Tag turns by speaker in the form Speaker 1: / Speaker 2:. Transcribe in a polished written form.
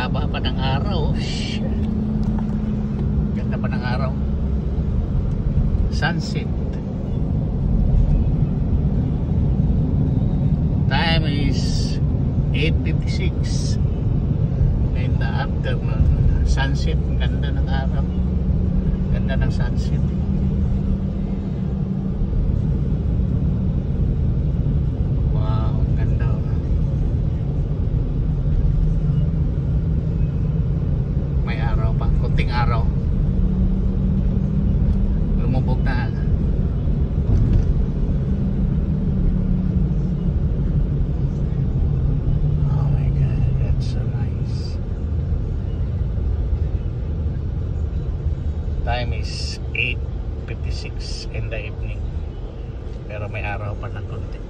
Speaker 1: haba pa ng araw. Ganda pa ng araw. Sunset. Time is 8:56 in the afternoon. Sunset, ganda ng araw. Ganda ng sunset. Wow, ganda. May araw pa, kunting araw. Lumubog na. Time is 8:56 in the evening, pero may araw pa ng konti.